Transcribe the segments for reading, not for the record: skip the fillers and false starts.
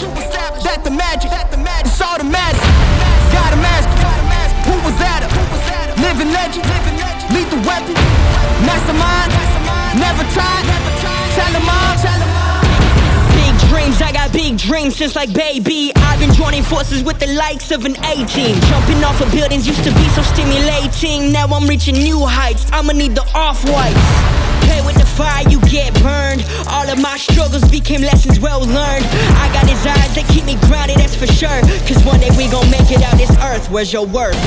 that the magic, it's automatic. Gotta mask it. Who was at her? Living legend, lethal weapon. Mastermind, never tried. Tell 'em all. Big dreams, I got big dreams since like baby. I've been joining forces with the likes of an A-team. Jumping off of buildings used to be so stimulating. Now I'm reaching new heights, I'ma need the off-whites. Play with the fire, you get burned. All of my struggles became lessons well learned. I got desires that keep me grounded, that's for sure. Cause one day we gon' make it out this earth, where's your worth?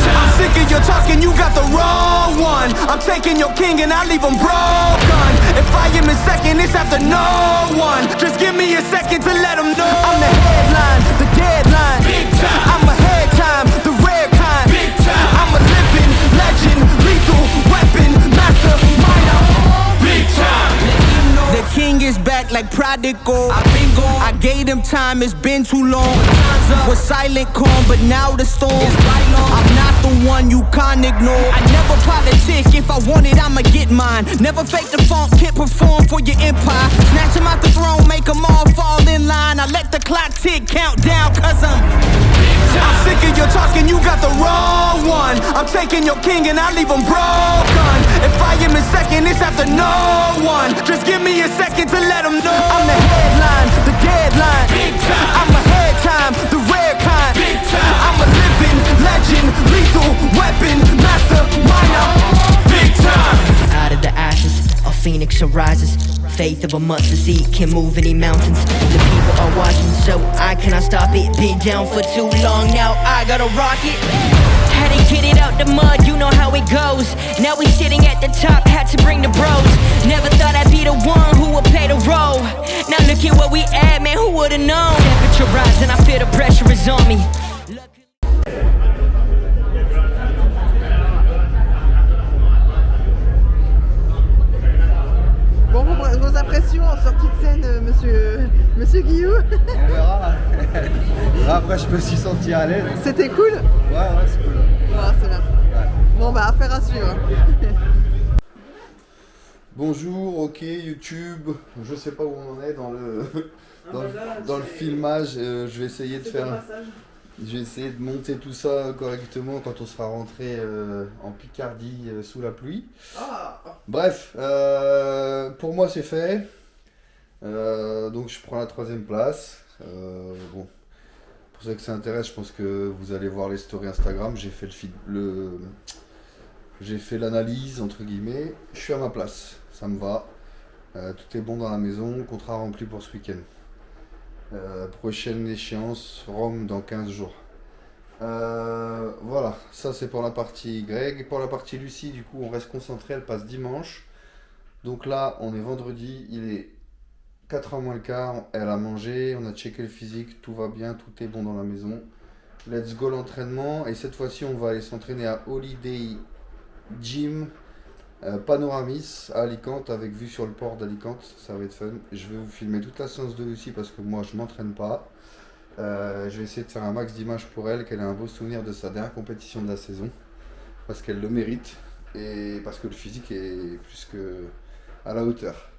I'm sick of your talking, you got the wrong one. I'm taking your king and I leave him broken. If I am in second, it's after no one. Just give me a second to let them know. I'm the headline, the deadline. Big time. I'm ahead time, the rare kind. Big time. I'm a living legend, lethal weapon, mastermind. Big time. The king is back like prodigal. I've been gone. I gave him time, it's been too long. Was silent calm, but now the storm. I'm not the one you can't ignore. I never politic, if I want it, I'ma get mine. Never fake the funk, can't perform for your empire. Snatch him out the throne, make them all fall in line. I let the clock tick, count down, cause I'm sick of your talking, you got the wrong one. I'm taking your king and I leave him broken. If I am in second, it's after no one. Just give me a second to let them know. I'm the headline, the deadline. Big time. I'm ahead time, the rare kind. Big time. I'm a living legend, lethal weapon, mastermind. Big time. Out of the ashes, a phoenix arises. Faith of a mustard seed can move any mountains. The people are watching, so I cannot stop it. Been down for too long, now I gotta rock it. Had to get it out the mud, you know how it goes. Now we sitting at the top, had to bring the bros. Never thought I'd be the one who would play the role. Now look at where we at, man, who would've known? Temperature rising, I feel the pressure is on me. Bon, vos impressions en sortie de scène, monsieur Guillou? On verra. Après, je me suis senti à l'aise. C'était cool? Ouais, c'est cool. Ouais, c'est bien. Ouais. Bon, bah, affaire à suivre. Bonjour, ok, YouTube. Je sais pas où on en est dans le filmage. Je vais essayer de faire. Je vais essayer de monter tout ça correctement quand on sera rentré en Picardie sous la pluie. Bref, pour moi c'est fait. Donc je prends la 3e place. Bon, pour ceux que ça intéresse, je pense que vous allez voir les stories Instagram. J'ai fait l'analyse entre guillemets. Je suis à ma place, ça me va. Tout est bon dans la maison. Contrat rempli pour ce week-end. Prochaine échéance, Rome dans 15 jours. Voilà, ça c'est pour la partie Greg. Pour la partie Lucie, du coup, on reste concentré, elle passe dimanche. Donc là, on est vendredi, il est 4h moins le quart, elle a mangé, on a checké le physique, tout va bien, tout est bon dans la maison. Let's go l'entraînement, et cette fois-ci, on va aller s'entraîner à Holiday Gym Panoramis à Alicante, avec vue sur le port d'Alicante. Ça va être fun. Je vais vous filmer toute la séance de Lucie parce que moi je m'entraîne pas. Je vais essayer de faire un max d'images pour elle, qu'elle ait un beau souvenir de sa dernière compétition de la saison, parce qu'elle le mérite et parce que le physique est plus que à la hauteur.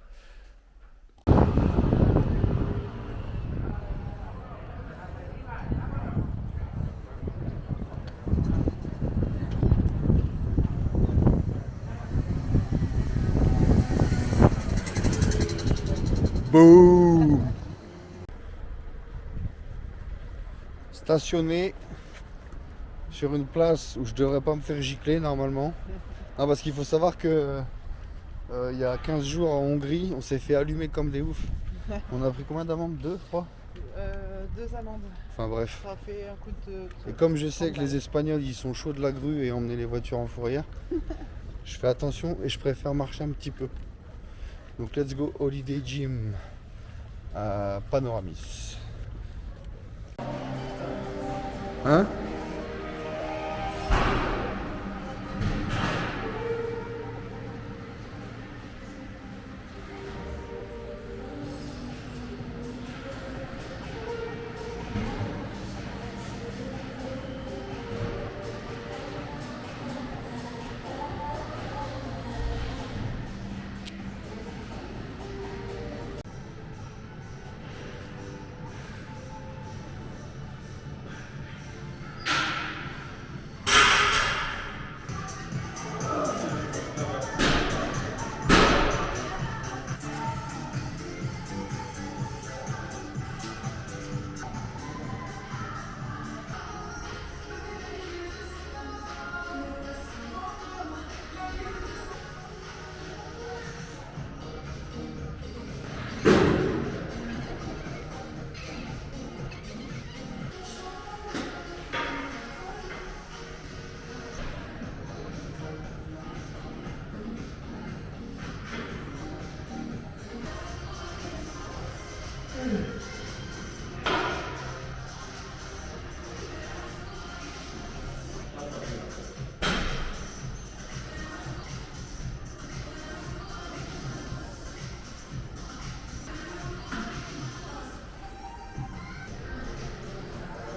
Boum! Stationné sur une place où je devrais pas me faire gicler normalement. Non, parce qu'il faut savoir que il y a 15 jours en Hongrie, on s'est fait allumer comme des oufs. On a pris combien d'amendes? 2, 3? 2 amendes. Enfin bref. Ça fait un coup de... Et comme je sais que les Espagnols ils sont chauds de la grue et emmener les voitures en fourrière, je fais attention et je préfère marcher un petit peu. Donc let's go Holiday Gym à Panoramis. Hein?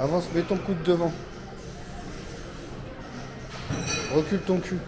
Avance, mets ton coude devant. Recule ton cul.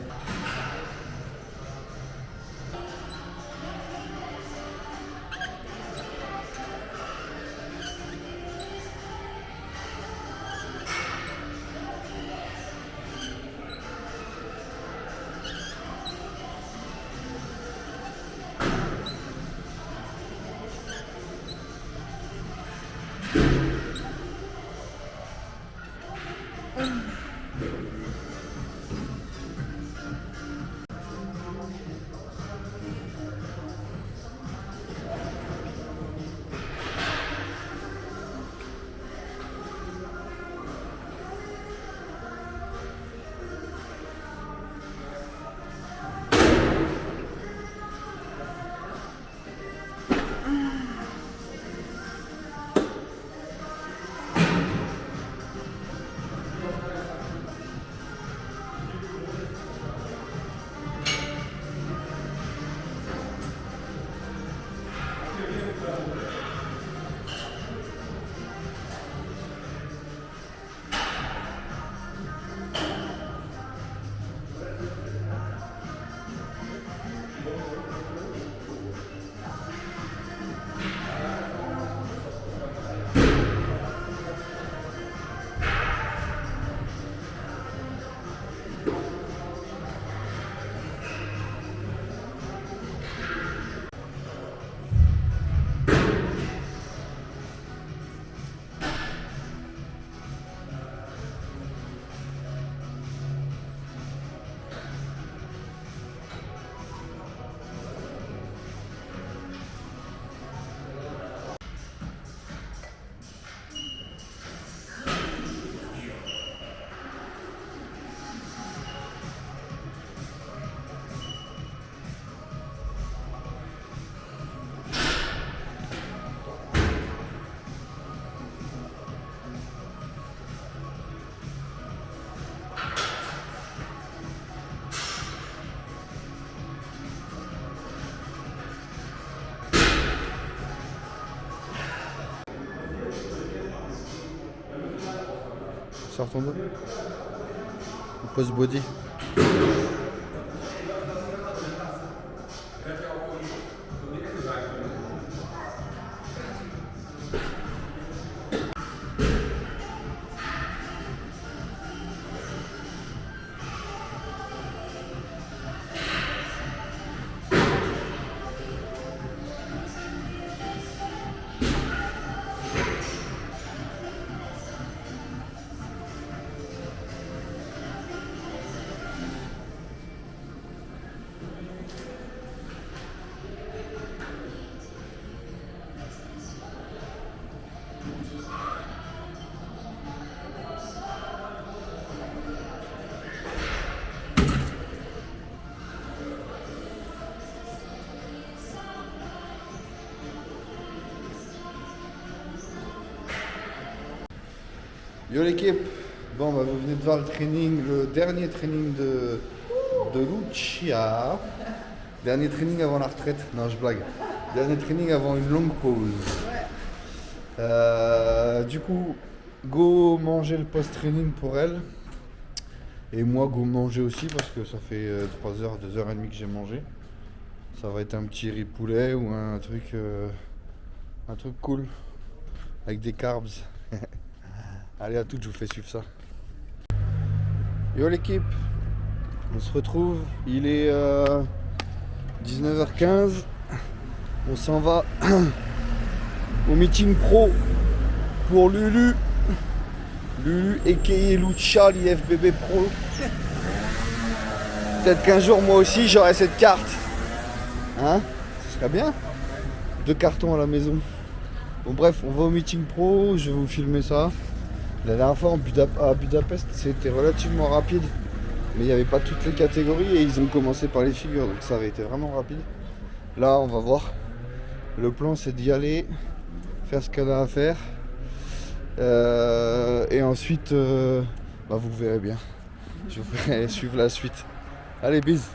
Sors ton dos. Pose body. Yo l'équipe, bon bah vous venez de voir le training, le dernier training de Lucia. Dernier training avant la retraite, non je blague. Dernier training avant une longue pause. Du coup, go manger le post-training pour elle. Et moi go manger aussi parce que ça fait 3 heures, 2h30 que j'ai mangé. Ça va être un petit riz poulet ou un truc cool avec des carbs. Allez à toutes, je vous fais suivre ça. Yo l'équipe, on se retrouve, il est 19h15, on s'en va au meeting pro pour Lulu aka Lucia, l'IFBB Pro. Peut-être qu'un jour moi aussi j'aurai cette carte. Hein? Ce serait bien. 2 cartons à la maison. Bon bref, on va au meeting pro, je vais vous filmer ça. La dernière fois à Budapest, c'était relativement rapide, mais il n'y avait pas toutes les catégories et ils ont commencé par les figures, donc ça avait été vraiment rapide. Là, on va voir. Le plan, c'est d'y aller, faire ce qu'elle a à faire, et ensuite, vous verrez bien. Je vous ferai suivre la suite. Allez, bis.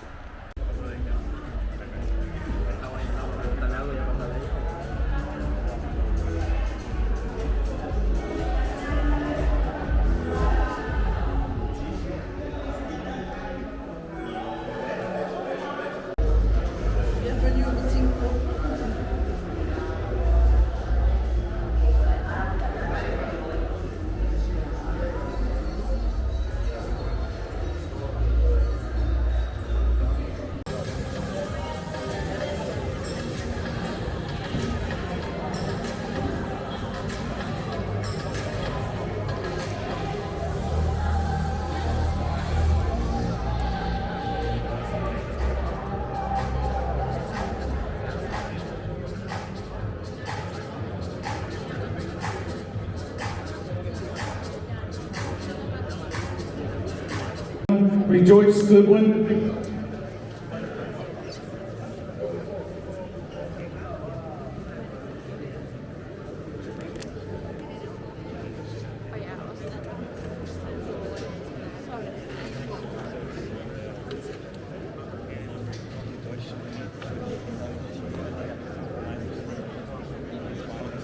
Rejoice Goodwin.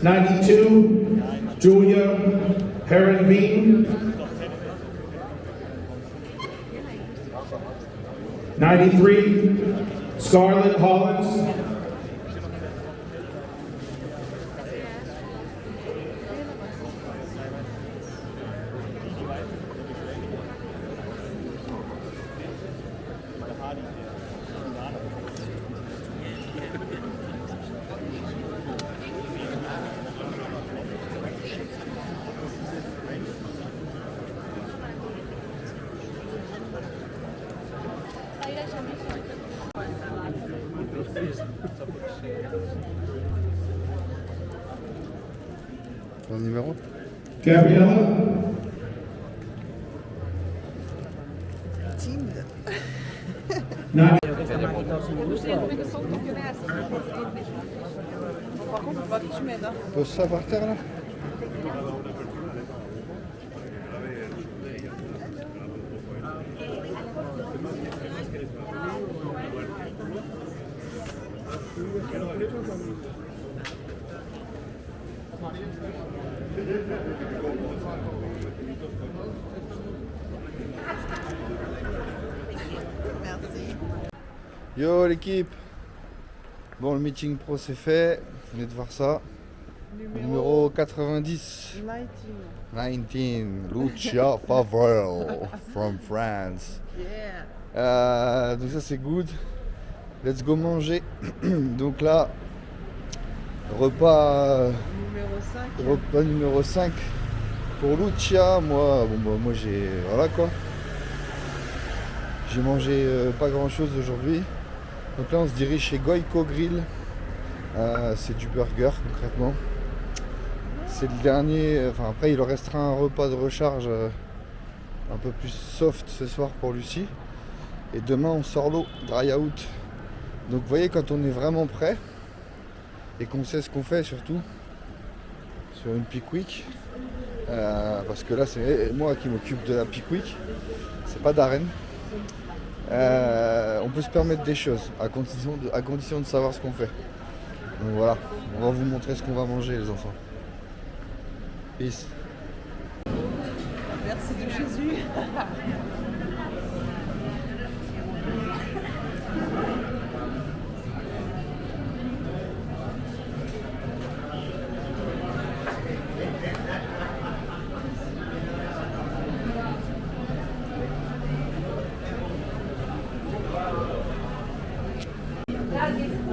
'92, Julia Heron Bean. 93, Scarlett Hollins. Ton numéro? Gabriella. Timide. Par contre, il faut pas que tu m'aides. Hein. Pose ça par terre là. Merci. Yo l'équipe. Bon, le meeting pro c'est fait. Vous venez de voir ça. Numéro 90. 19. Lucia Favre from France. Yeah. Donc ça c'est good. Let's go manger. Donc là, repas numéro 5 pour Lucia. Moi j'ai voilà quoi. J'ai mangé pas grand chose aujourd'hui. Donc là on se dirige chez Goiko Grill. C'est du burger concrètement. C'est le dernier, enfin après il leur restera un repas de recharge un peu plus soft ce soir pour Lucie. Et demain on sort l'eau, dry out. Donc vous voyez quand on est vraiment prêt et qu'on sait ce qu'on fait surtout sur une Pickwick, parce que là c'est moi qui m'occupe de la Pickwick, c'est pas Darren. On peut se permettre des choses à condition de savoir ce qu'on fait. Donc voilà, on va vous montrer ce qu'on va manger les enfants. Peace. Merci de Jésus.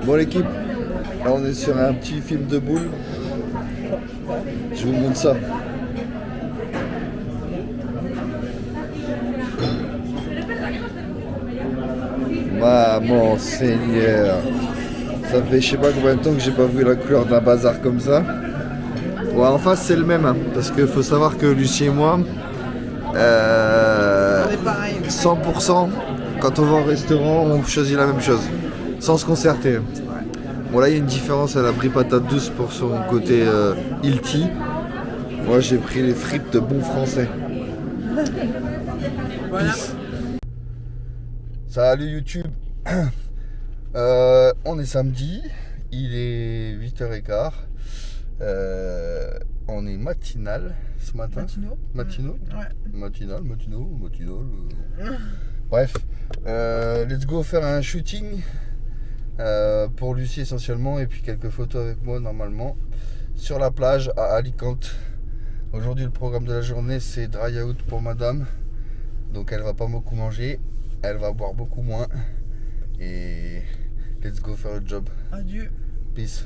Bon l'équipe, là on est sur un petit film de boules. Je vous montre ça. Mon Seigneur. Ça fait je sais pas combien de temps que j'ai pas vu la couleur d'un bazar comme ça. Ouais, en face c'est le même, hein, parce qu'il faut savoir que Lucie et moi, On est pareil. 100%, quand on va au restaurant, on choisit la même chose, sans se concerter. Bon là il y a une différence, elle a pris patate douce pour son côté healthy. Moi j'ai pris les frites de bon français. Voilà. Peace. Salut YouTube. On est samedi, il est 8h15. On est matinal ce matin. Matinaux. Ouais. Matinal. Bref, let's go faire un shooting pour Lucie essentiellement, et puis quelques photos avec moi normalement sur la plage à Alicante. Aujourd'hui le programme de la journée c'est dry out pour madame, donc elle va pas beaucoup manger, elle va boire beaucoup moins, et let's go faire le job. Adieu. Peace.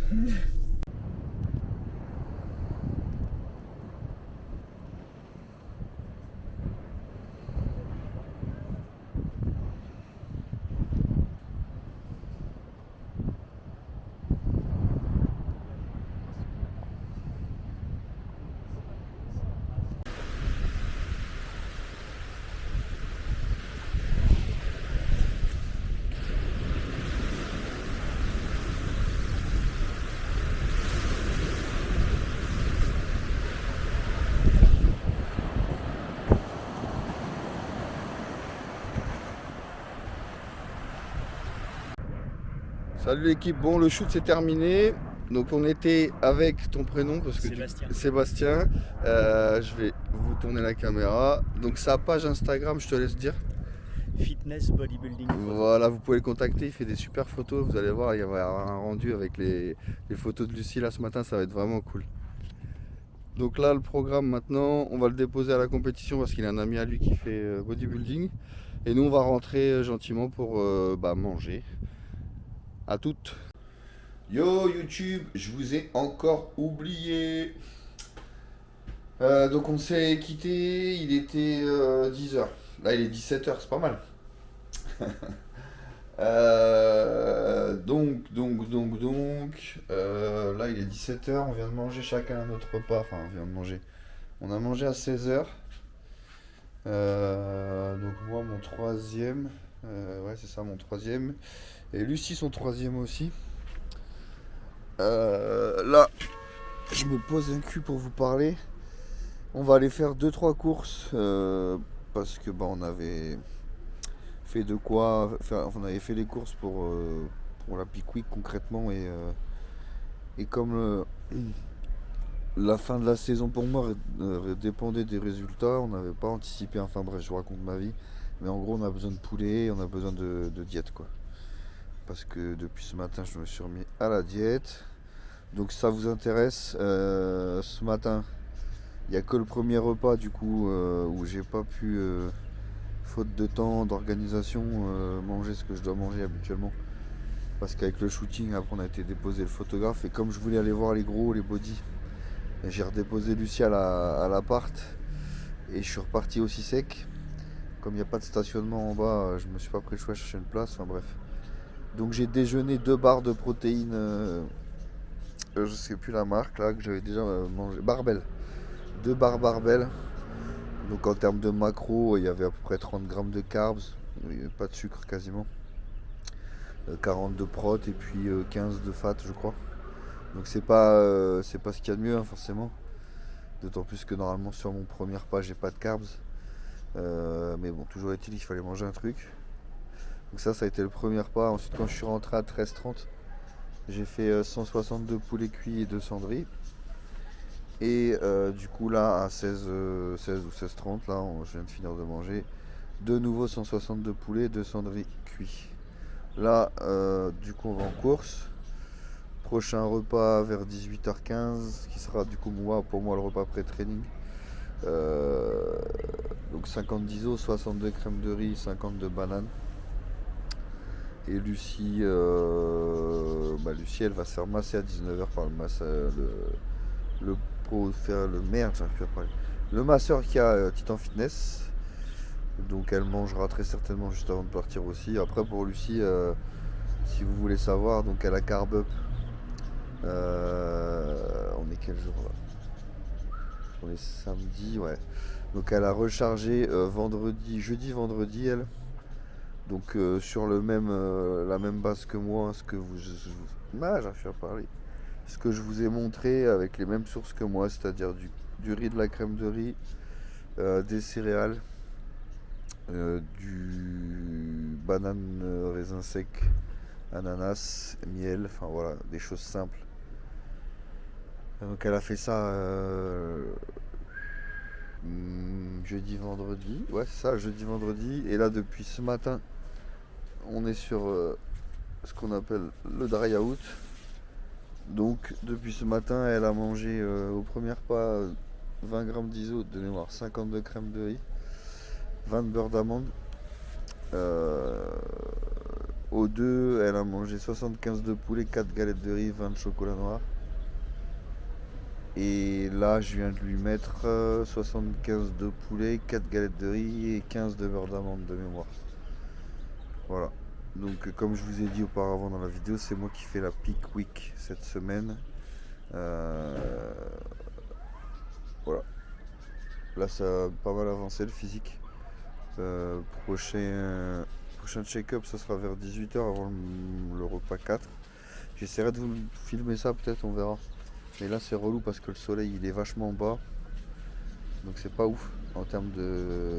Salut l'équipe, bon le shoot c'est terminé. Donc on était avec ton prénom parce que Sébastien. Je vais vous tourner la caméra. Donc sa page Instagram, je te laisse dire. Fitness Bodybuilding. Voilà, vous pouvez le contacter, il fait des super photos. Vous allez voir, il y aura un rendu avec les photos de Lucie là ce matin, ça va être vraiment cool. Donc là le programme maintenant, on va le déposer à la compétition parce qu'il a un ami à lui qui fait bodybuilding. Et nous on va rentrer gentiment pour manger. À toutes. Yo YouTube, je vous ai encore oublié. Donc on s'est quitté, il était 10h. Là il est 17h, c'est pas mal. Là il est 17h, on vient de manger chacun notre repas. Enfin on vient de manger. On a mangé à 16h. Donc moi mon troisième. Ouais c'est ça mon troisième. Et Lucie son troisième aussi. Là, je me pose un cul pour vous parler. On va aller faire 2-3 courses parce que on avait fait de quoi faire. On avait fait les courses pour la Peak Week concrètement et comme la fin de la saison pour moi dépendait des résultats, on n'avait pas anticipé. Enfin bref, je vous raconte ma vie. Mais en gros, on a besoin de poulet, on a besoin de diète quoi. Parce que depuis ce matin je me suis remis à la diète. Donc si ça vous intéresse, ce matin il n'y a que le premier repas du coup où j'ai pas pu, faute de temps, d'organisation, manger ce que je dois manger habituellement. Parce qu'avec le shooting, après on a été déposer le photographe et comme je voulais aller voir les gros, les body, j'ai redéposé Lucie à l'appart et je suis reparti aussi sec. Comme il n'y a pas de stationnement en bas, je me suis pas pris le choix de chercher une place, enfin bref. Donc j'ai déjeuné 2 barres de protéines, je sais plus la marque là que j'avais déjà mangé, Barbell, 2 barres Barbell. Donc en termes de macro, il y avait à peu près 30 grammes de carbs, pas de sucre quasiment, 40 de prot et puis 15 de fat je crois. Donc c'est pas ce qu'il y a de mieux forcément, d'autant plus que normalement sur mon premier repas j'ai pas de carbs, mais bon toujours est-il qu'il fallait manger un truc. Donc ça a été le premier repas. Ensuite quand je suis rentré à 13h30, j'ai fait 162 poulets cuits et 200 de riz. Et du coup là à 16 ou 16h30, là je viens de finir de manger. De nouveau 162 poulets, 200 de riz cuits. Là du coup on va en course. Prochain repas vers 18h15, qui sera du coup pour moi le repas pré-training. Donc 50 d'ISO, 62 crèmes de riz, 50 de bananes. Et Lucie, Lucie elle va se faire masser à 19h par le masseur qui a Titan Fitness. Donc elle mangera très certainement juste avant de partir aussi. Après pour Lucie, si vous voulez savoir, donc elle a carb up. On est quel jour là? On est samedi, ouais. Donc elle a rechargé jeudi, vendredi elle. Donc sur la même base que moi, ce que je vous ai montré avec les mêmes sources que moi, c'est-à-dire du riz, de la crème de riz, des céréales, du banane raisin sec, ananas, miel, enfin voilà, des choses simples. Donc elle a fait ça jeudi, vendredi, ouais c'est ça, jeudi, vendredi, et là depuis ce matin, on est sur ce qu'on appelle le dry out. Donc depuis ce matin, elle a mangé au premier repas 20 grammes d'iso de mémoire, 50 de crème de riz, 20 de beurre d'amande. Au 2, elle a mangé 75 de poulet, 4 galettes de riz, 20 de chocolat noir. Et là, je viens de lui mettre 75 de poulet, 4 galettes de riz et 15 de beurre d'amande de mémoire. Voilà. Donc, comme je vous ai dit auparavant dans la vidéo, c'est moi qui fais la Peak Week cette semaine. Voilà. Là, ça a pas mal avancé le physique. Prochain check-up, ça sera vers 18h avant le repas 4. J'essaierai de vous filmer ça, peut-être, on verra. Mais là c'est relou parce que le soleil il est vachement bas, donc c'est pas ouf en termes de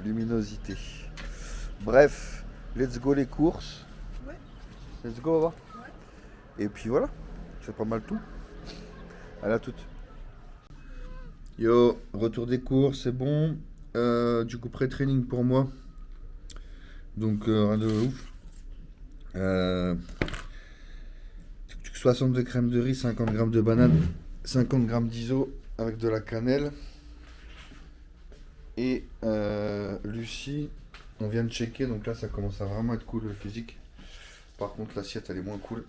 luminosité. Bref, let's go les courses. Ouais. Let's go, on va. Ouais. Et puis voilà, c'est pas mal tout. Allez, à toutes. Yo, retour des cours, c'est bon. Du coup, pré-training pour moi. Donc, rien de ouf. 62 crème de riz, 50 grammes de banane, 50 grammes d'iso avec de la cannelle. Et Lucie, on vient de checker, donc là ça commence à vraiment être cool le physique. Par contre, l'assiette elle est moins cool.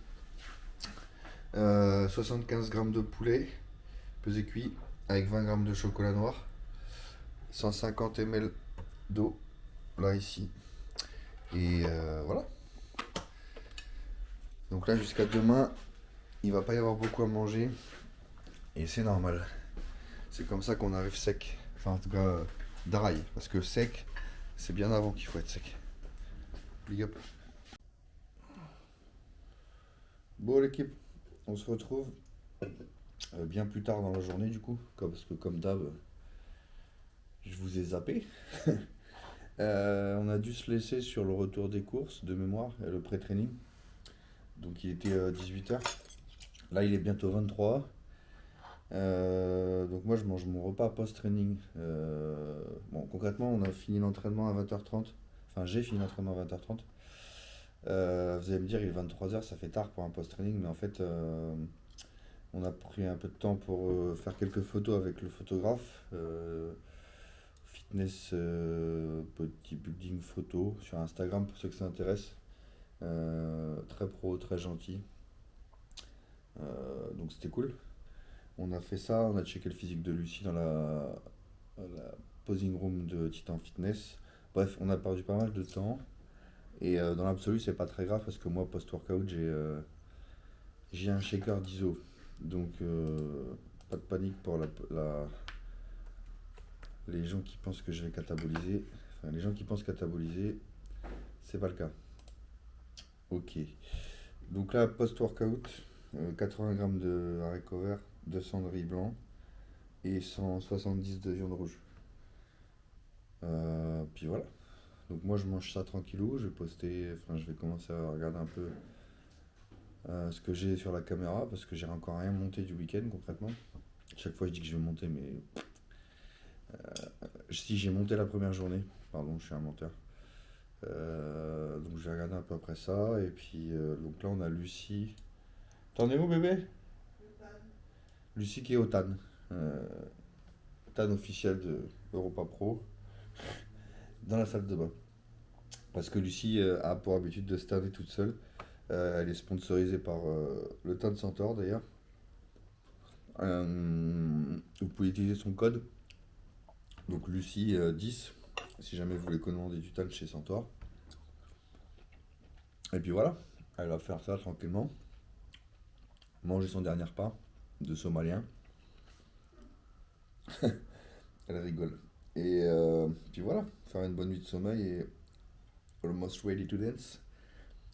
75 grammes de poulet, pesé cuit, avec 20 grammes de chocolat noir, 150 ml d'eau, là ici. Et voilà. Donc là jusqu'à demain, il va pas y avoir beaucoup à manger. Et c'est normal. C'est comme ça qu'on arrive sec. Enfin en tout cas, dry. Parce que sec, c'est bien avant qu'il faut être sec. Big up. Bon l'équipe, on se retrouve bien plus tard dans la journée du coup. Parce que comme d'hab, je vous ai zappé. On a dû se laisser sur le retour des courses de mémoire et le pré-training. Donc il était 18h. Là il est bientôt 23h. Donc moi je mange mon repas post-training. Bon concrètement on a fini l'entraînement à 20h30. Enfin j'ai fini l'entraînement à 20h30. Vous allez me dire il est 23h, ça fait tard pour un post-training. Mais en fait on a pris un peu de temps pour faire quelques photos avec le photographe. Fitness bodybuilding photo sur Instagram pour ceux que ça intéresse. Très pro, très gentil. Donc c'était cool. On a fait ça, on a checké le physique de Lucie dans la posing room de Titan Fitness. Bref, on a perdu pas mal de temps. Et dans l'absolu, c'est pas très grave parce que moi, post-workout, j'ai un shaker d'iso. Donc, pas de panique pour les gens qui pensent que je vais cataboliser. Enfin, les gens qui pensent cataboliser, c'est pas le cas. Ok. Donc là, post-workout, 80 grammes de haricots verts, 200 de riz blanc et 170 de viande rouge. Puis voilà. Donc moi je mange ça tranquillou, je vais commencer à regarder un peu ce que j'ai sur la caméra parce que j'ai encore rien monté du week-end concrètement. Chaque fois je dis que je vais monter mais si j'ai monté la première journée, pardon je suis un menteur. Donc je vais regarder un peu après ça et puis donc là on a Lucie. T'en es où bébé? Lucie qui est au TAN. TAN officiel de Europa Pro dans la salle de bain. Parce que Lucie a pour habitude de se tanner toute seule. Elle est sponsorisée par le TAN Centaure d'ailleurs. Vous pouvez utiliser son code. Donc Lucie 10 si jamais vous voulez commander du TAN chez Centaure. Et puis voilà, elle va faire ça tranquillement. Manger son dernier repas de somalien. Elle rigole. Et puis voilà, faire une bonne nuit de sommeil et almost ready to dance,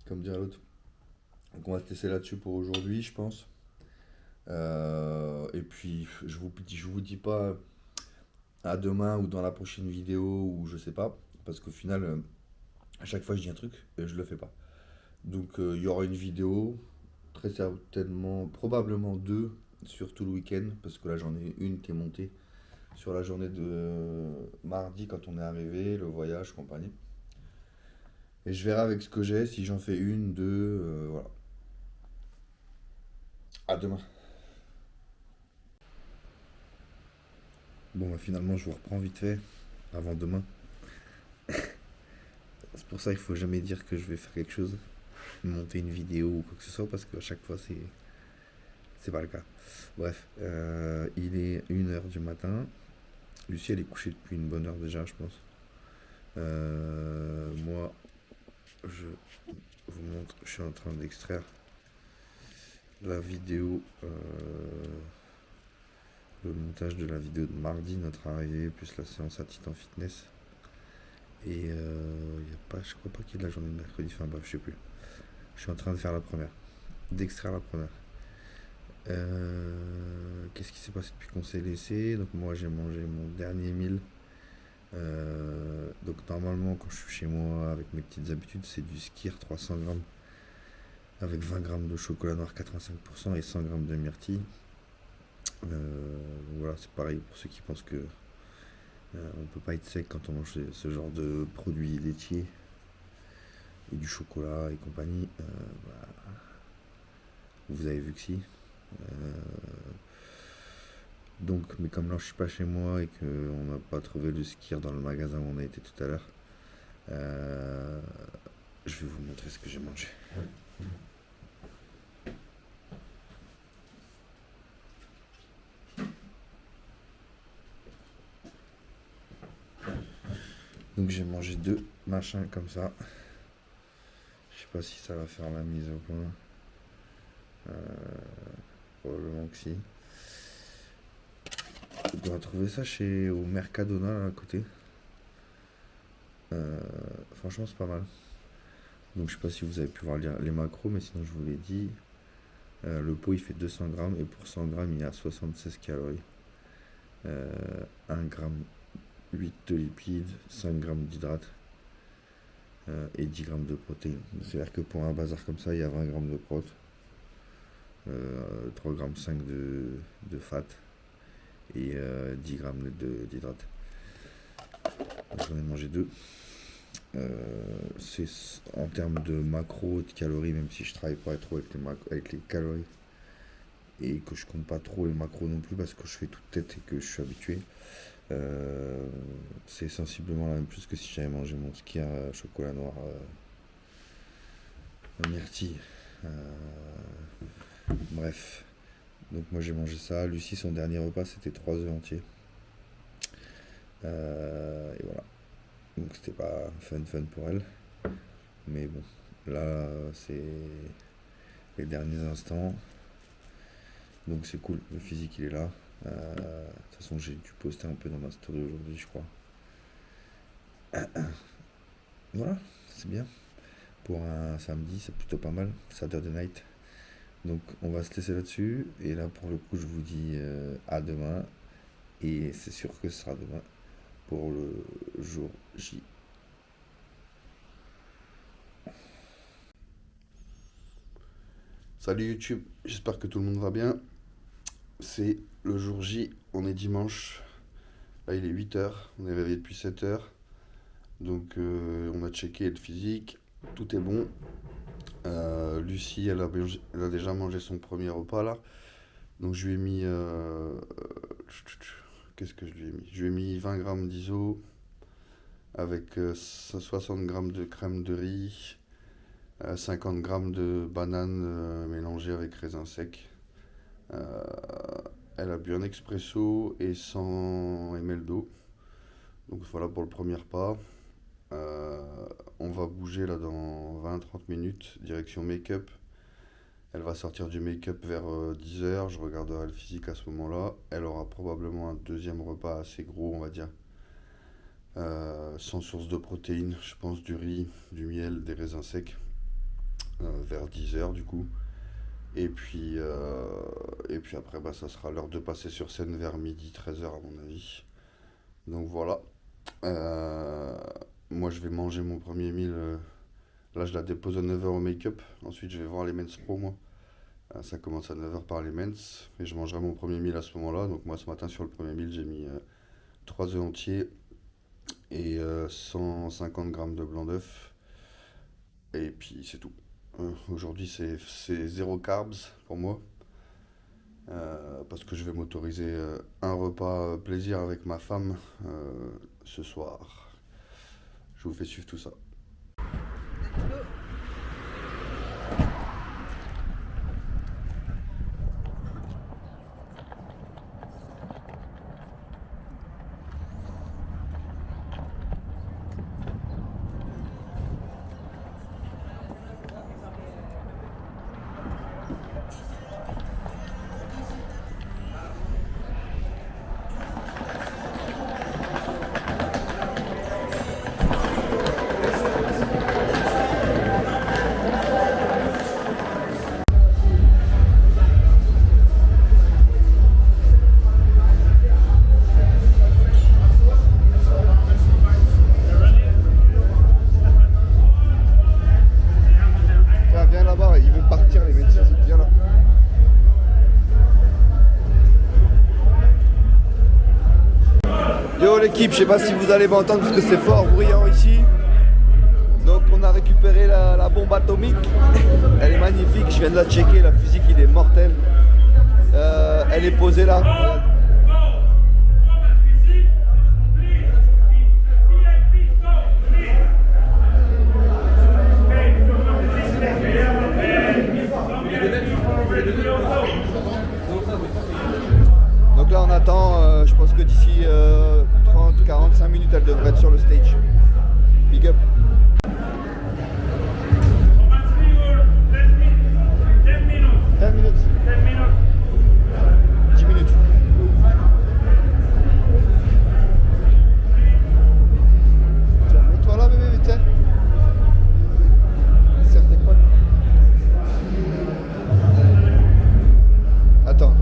comme dirait l'autre. Donc on va se laisser là-dessus pour aujourd'hui, je pense. Et puis je vous dis pas à demain ou dans la prochaine vidéo ou je sais pas, parce qu'au final, à chaque fois je dis un truc et je le fais pas. Donc il y aura une vidéo, très certainement, probablement 2 sur tout le week-end, parce que là j'en ai une qui est montée sur la journée de mardi quand on est arrivé, le voyage, compagnie. Et je verrai avec ce que j'ai, si j'en fais 1, 2, voilà. À demain. Bon, bah, finalement, je vous reprends vite fait, avant demain. C'est pour ça qu'il faut jamais dire que je vais faire quelque chose, monter une vidéo ou quoi que ce soit, parce qu'à chaque fois, c'est pas le cas. Bref, il est 1h du matin. Lucie, elle est couchée depuis une bonne heure déjà, je pense. Moi, je vous montre, je suis en train d'extraire la vidéo, le montage de la vidéo de mardi, notre arrivée, plus la séance à Titan Fitness. Et y a pas, je crois pas qu'il y ait de la journée de mercredi, enfin bref, je sais plus. Je suis en train de faire la première, d'extraire la première. Qu'est-ce qui s'est passé depuis qu'on s'est laissé? Donc moi j'ai mangé mon dernier meal. Donc normalement quand je suis chez moi avec mes petites habitudes c'est du skyr 300 grammes avec 20 grammes de chocolat noir 85% et 100 grammes de myrtille. Donc voilà, c'est pareil pour ceux qui pensent que on peut pas être sec quand on mange ce genre de produits laitiers et du chocolat et compagnie. Vous avez vu que si. Donc, mais comme là je suis pas chez moi et qu'on n'a pas trouvé le skier dans le magasin où on a été tout à l'heure, je vais vous montrer ce que j'ai mangé. Donc j'ai mangé 2 machins comme ça. Je sais pas si ça va faire la mise au point. Probablement que si. On doit trouver ça au Mercadona là, à côté. Franchement c'est pas mal. Donc je sais pas si vous avez pu voir les macros, mais sinon je vous l'ai dit. Le pot il fait 200 grammes et pour 100 grammes il y a 76 calories. 1 gramme 8 de lipides, 5 grammes d'hydrates et 10 grammes de protéines. C'est-à-dire que pour un bazar comme ça il y a 20 grammes de prot, 3 grammes 5 de fat et 10 grammes d'hydrates. J'en ai mangé 2. C'est en termes de macros, de calories, même si je travaille pas trop avec les calories et que je compte pas trop les macros non plus parce que je fais toute tête et que je suis habitué, c'est sensiblement la même chose que si j'avais mangé mon ski à chocolat noir myrtille. Bref, donc moi j'ai mangé ça. Lucie, son dernier repas c'était 3 œufs entiers, et voilà. Donc c'était pas fun pour elle, mais bon, là c'est les derniers instants, donc c'est cool, le physique il est là. De toute façon j'ai dû poster un peu dans ma story aujourd'hui je crois. Voilà, c'est bien, pour un samedi c'est plutôt pas mal, Saturday night. Donc on va se laisser là-dessus, et là pour le coup je vous dis à demain, et c'est sûr que ce sera demain pour le jour J. Salut YouTube, j'espère que tout le monde va bien. C'est le jour J, on est dimanche. Là il est 8h, on est réveillé depuis 7h. Donc on a checké le physique, tout est bon. Lucie elle a déjà mangé son premier repas là. Donc je lui ai mis... Qu'est-ce que je lui ai mis? Je lui ai mis 20 grammes d'iso avec 60 grammes de crème de riz, 50 grammes de banane mélangée avec raisin sec. Elle a bu un expresso et 100 ml d'eau. Donc voilà pour le premier repas. On va bouger là dans 20-30 minutes, direction make-up. Elle va sortir du make-up vers 10h, je regarderai le physique à ce moment-là. Elle aura probablement un deuxième repas assez gros, on va dire. Sans source de protéines, je pense du riz, du miel, des raisins secs. Vers 10h du coup. Et puis après, ça sera l'heure de passer sur scène vers midi, 13h à mon avis. Donc voilà. Moi je vais manger mon premier meal. Là je la dépose à 9h au make-up. Ensuite je vais voir les Men's Pro moi. Ça commence à 9h par les Men's. Et je mangerai mon premier meal à ce moment-là. Donc moi ce matin sur le premier meal j'ai mis 3 œufs entiers et 150 grammes de blanc d'œuf. Et puis c'est tout. Aujourd'hui c'est 0 carbs pour moi. Parce que je vais m'autoriser un repas plaisir avec ma femme ce soir. Je vous fais suivre tout ça. Let's go. l'équipe, je sais pas si vous allez m'entendre parce que c'est fort bruyant ici. Donc on a récupéré la bombe atomique. Elle est magnifique, je viens de la checker, la physique il est mortel. Elle est posée là. Donc là on attend, je pense que d'ici 30-45 minutes elle devrait être sur le stage. Big up. 10 minutes. 10 minutes. Tiens, mets-toi là bébé, vite. Serre tes poils. Attends.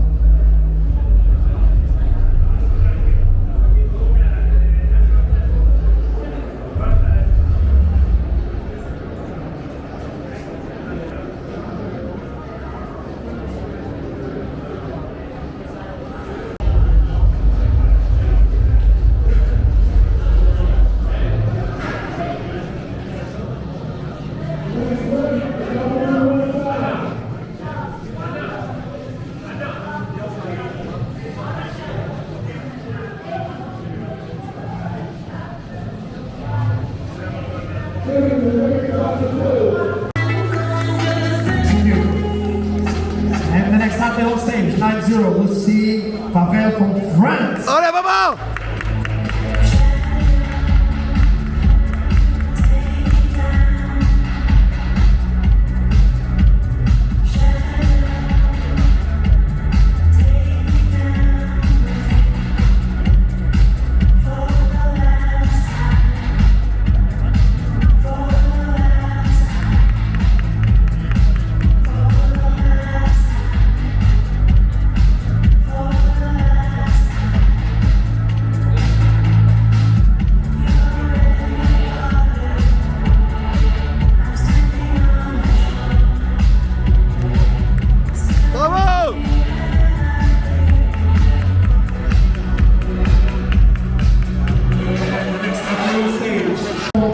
And the next up on stage, 9-0, we'll see Pavel from France. Allez, maman!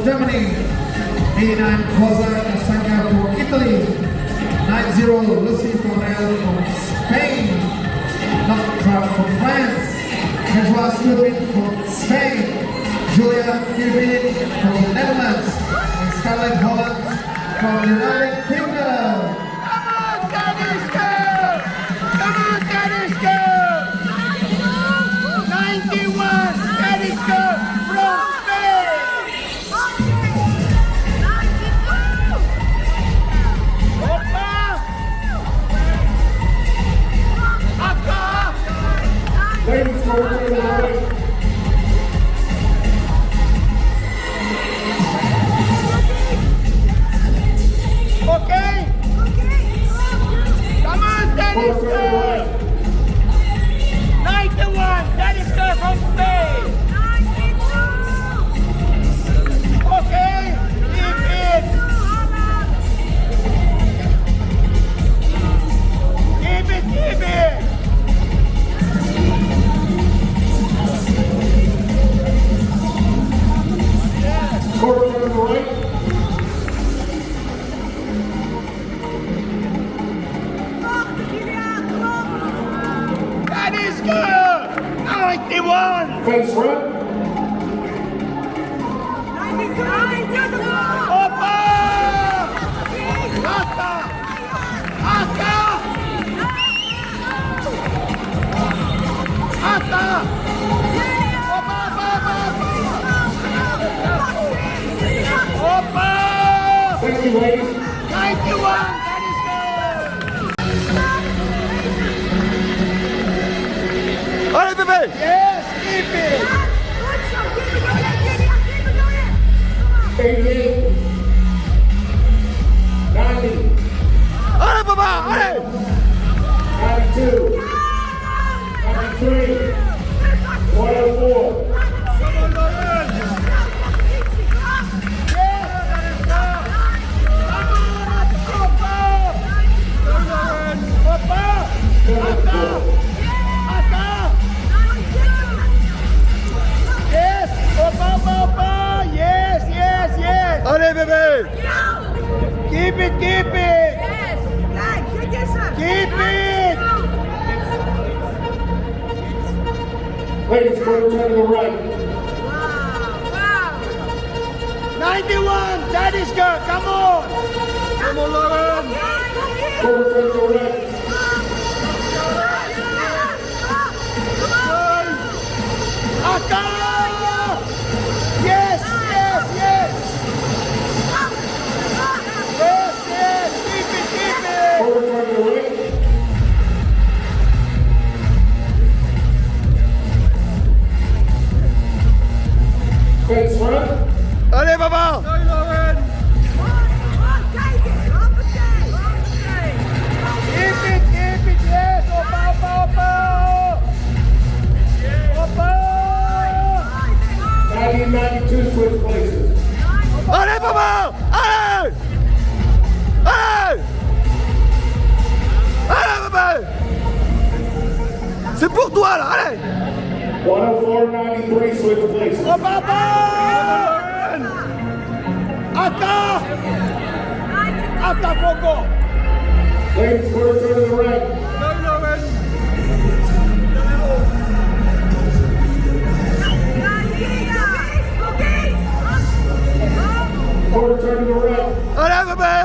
Germany, 89 Rosa Castaña from Italy, 9-0 Lucy Correll from Spain, not from France, Joshua Stubin from Spain, Julia Kirby from the Netherlands, and Scarlett Holland from the United Kingdom. Come on, Dennis, go! Come on, Dennis, go! 91, Dennis, go! From Spain! Ladies, go to the right. Okay? Come on, Dennis, Go to the go! right. 91, Dennis, go from Spain! Okay? Keep it! Keep it, keep it! Go to the right. That is good! 91! Face right. Opa! Aka! Aka! Aka! Opa, opa, opa! Thank you, ladies. 91! That is good! Allez bébé! Yes, keep it! 88. 90. Allez papa! Allez! 92. 93. 104. Yeah! Allez bébé. Keep it, keep it. Yes. Kijk, kijk eens aan. Keep it. Ladies, quarter turn to the right. Wow. 91, that is good, come on. Come on, Lauren. Quarter turn to the right. Aka! Yes, yes, yes. Yes, yes, keep it, keep it. Quarter turn to the right. Face front. Allez, papa. Keep it, yes. Opa, opa, opa. Opa. 90-92 switch places. Allez, papa. Allez. Allez. Allez, papa. C'est pour toi, là, allez. 104-93 switch places. Oh, papa. Attends. Attends, Coco. Ladies, quarter turn to the right. Quarter turn to the right. Allez, bébé.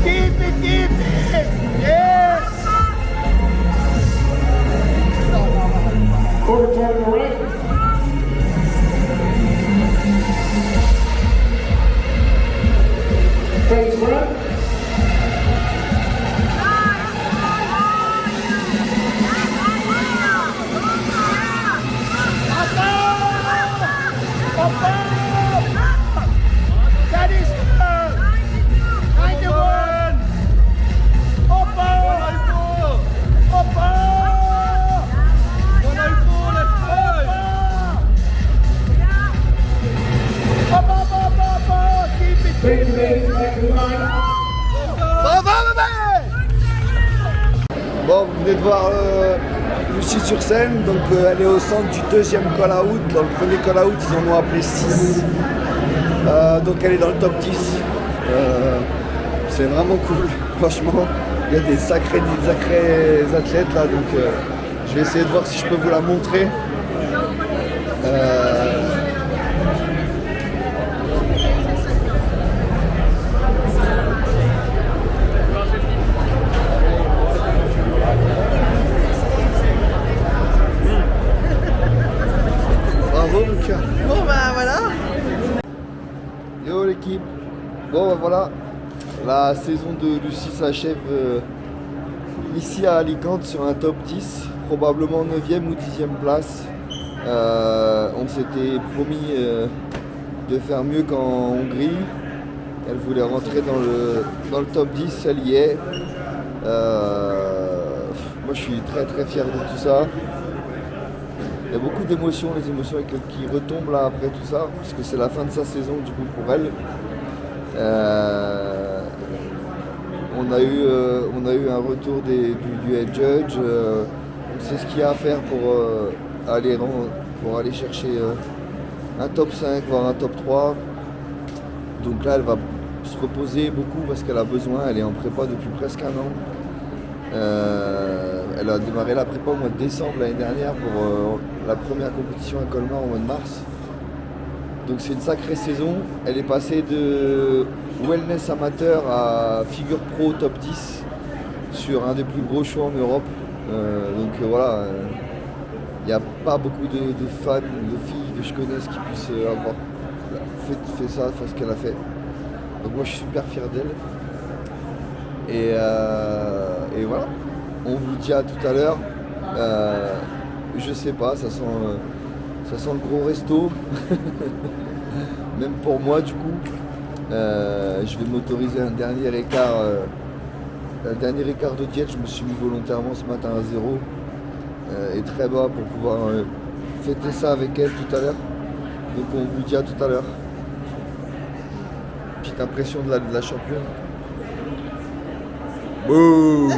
Keep it, keep it. Yes. Quarter turn to the right. Face front. That is good. 91. Opa. Opa. Opa. Keep it. Take ladies back to line. Bravo, bébé. Bon, vous venez de voir Lucie sur scène, donc elle est au centre du deuxième call-out. Dans le premier call-out, ils en ont appelé 6. Donc elle est dans le top 10. C'est vraiment cool, franchement. Il y a des sacrés athlètes là, donc je vais essayer de voir si je peux vous la montrer. Bravo Lucas. Bon bah voilà. Yo l'équipe. Bon bah voilà, la saison de Lucie s'achève ici à Alicante sur un top 10, probablement 9e ou 10e place. On s'était promis de faire mieux qu'en Hongrie. Elle voulait rentrer dans le top 10, elle y est. Moi je suis très très fier de tout ça. Il y a beaucoup d'émotions, les émotions qui retombent là après tout ça, parce que c'est la fin de sa saison du coup pour elle. On a eu un retour du head judge. On sait ce qu'il y a à faire pour aller chercher un top 5, voire un top 3. Donc là elle va se reposer beaucoup parce qu'elle a besoin, elle est en prépa depuis presque un an. Elle a démarré la prépa au mois de décembre l'année dernière pour la première compétition à Colmar au mois de mars. Donc c'est une sacrée saison. Elle est passée de wellness amateur à figure pro top 10 sur un des plus gros shows en Europe. Voilà, il n'y a pas beaucoup de fans, de filles que je connaisse qui puissent avoir fait ça, faire ce qu'elle a fait. Donc moi je suis super fier d'elle. Et voilà, on vous dit à tout à l'heure. Je sais pas, ça sent le gros resto. Même pour moi du coup. Je vais m'autoriser un dernier écart de diète. Je me suis mis volontairement ce matin à 0 et très bas pour pouvoir fêter ça avec elle tout à l'heure. Donc on vous dit à tout à l'heure. Petite impression de la championne. Boum.